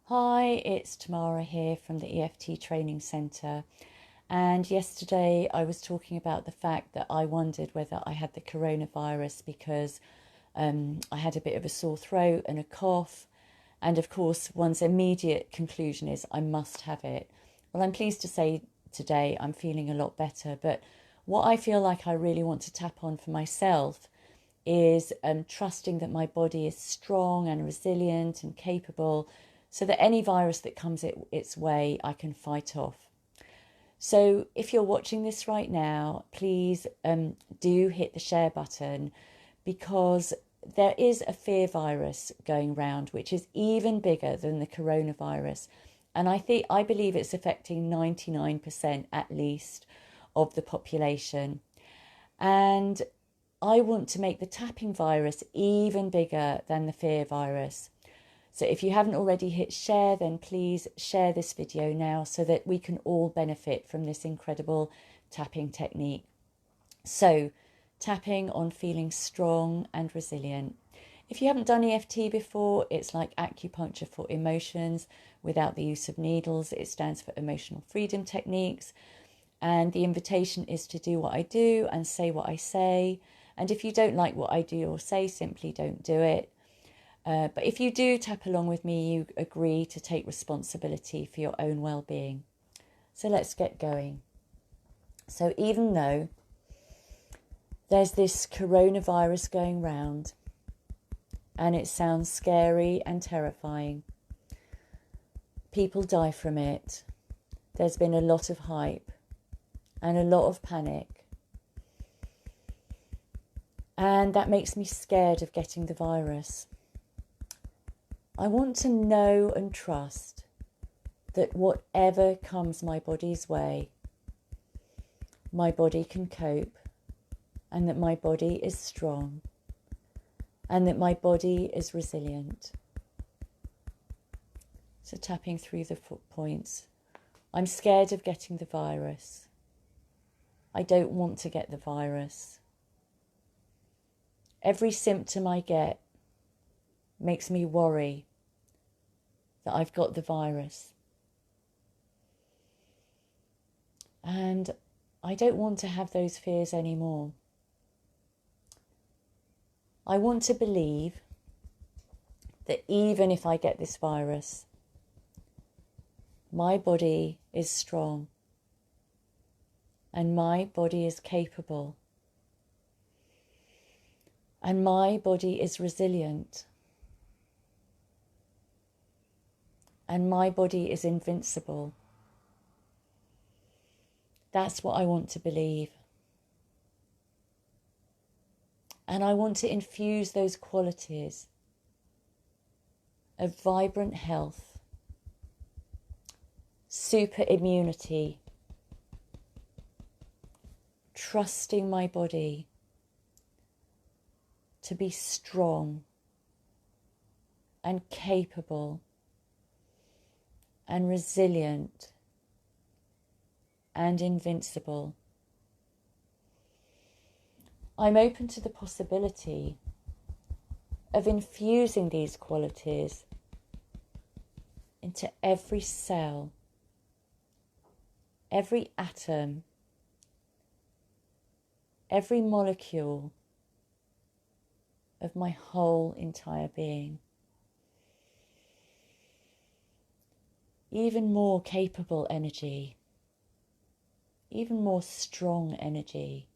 Hi, it's Tamara here from the EFT Training Centre. And yesterday I was talking about the fact that I wondered whether I had the coronavirus because I had a bit of a sore throat and a cough. And of course, one's immediate conclusion is I must have it. Well, I'm pleased to say today I'm feeling a lot better. But what I feel like I really want to tap on for myself is trusting that my body is strong and resilient and capable so that any virus that comes its way, I can fight off. So if you're watching this right now, please do hit the share button, because there is a fear virus going around, which is even bigger than the coronavirus. And I believe it's affecting 99% at least of the population. And I want to make the tapping virus even bigger than the fear virus. So if you haven't already hit share, then please share this video now so that we can all benefit from this incredible tapping technique. So, tapping on feeling strong and resilient. If you haven't done EFT before, it's like acupuncture for emotions without the use of needles. It stands for Emotional Freedom Techniques. And the invitation is to do what I do and say what I say. And if you don't like what I do or say, simply don't do it. But if you do tap along with me, you agree to take responsibility for your own well-being. So let's get going. So even though there's this coronavirus going round and it sounds scary and terrifying, people die from it, there's been a lot of hype and a lot of panic. And that makes me scared of getting the virus. I want to know and trust that whatever comes my body's way, my body can cope, and that my body is strong, and that my body is resilient. So tapping through the foot points. I'm scared of getting the virus. I don't want to get the virus. Every symptom I get makes me worry that I've got the virus. And I don't want to have those fears anymore. I want to believe that even if I get this virus, my body is strong and my body is capable and my body is resilient. And my body is invincible. That's what I want to believe. And I want to infuse those qualities of vibrant health, super immunity, trusting my body to be strong and capable and resilient and invincible. I'm open to the possibility of infusing these qualities into every cell, every atom, every molecule of my whole entire being. Even more capable energy, even more strong energy,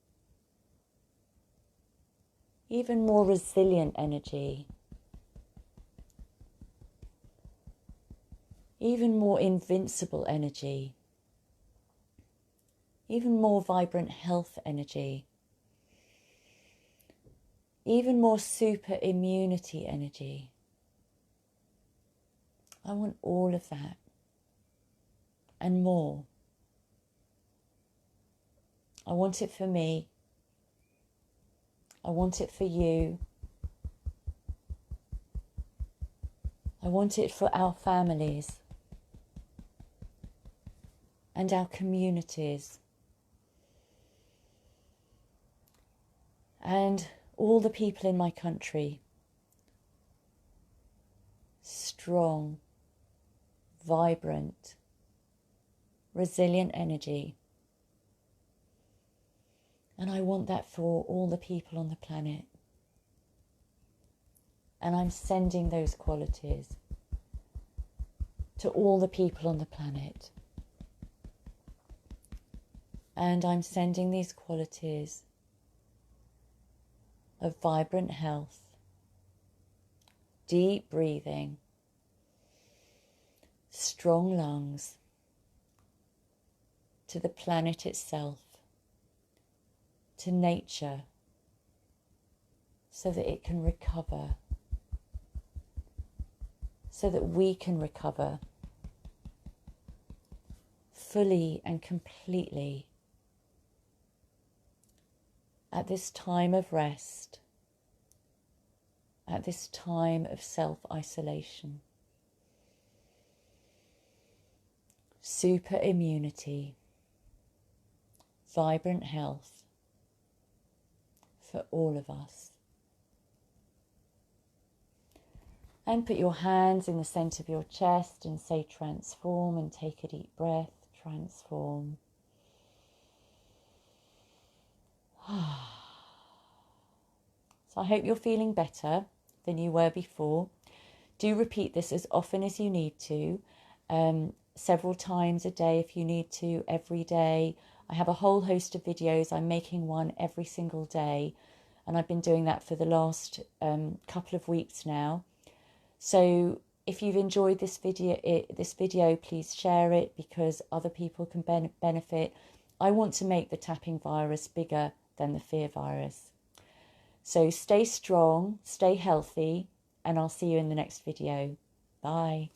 even more resilient energy, even more invincible energy, even more vibrant health energy, even more super immunity energy. I want all of that. And more. I want it for me. I want it for you. I want it for our families and our communities and all the people in my country. Strong, vibrant, resilient energy. And I want that for all the people on the planet. And I'm sending those qualities to all the people on the planet. And I'm sending these qualities of vibrant health, deep breathing, strong lungs, to the planet itself, to nature, so that it can recover, so that we can recover fully and completely at this time of rest, at this time of self-isolation. Super immunity, vibrant health for all of us. And put your hands in the centre of your chest and say transform, and take a deep breath. Transform. So I hope you're feeling better than you were before. Do repeat this as often as you need to, several times a day if you need to, every day. I have a whole host of videos. I'm making one every single day, and I've been doing that for the last couple of weeks now. So if you've enjoyed this video, please share it, because other people can benefit. I want to make the tapping virus bigger than the fear virus. So stay strong, stay healthy, and I'll see you in the next video. Bye.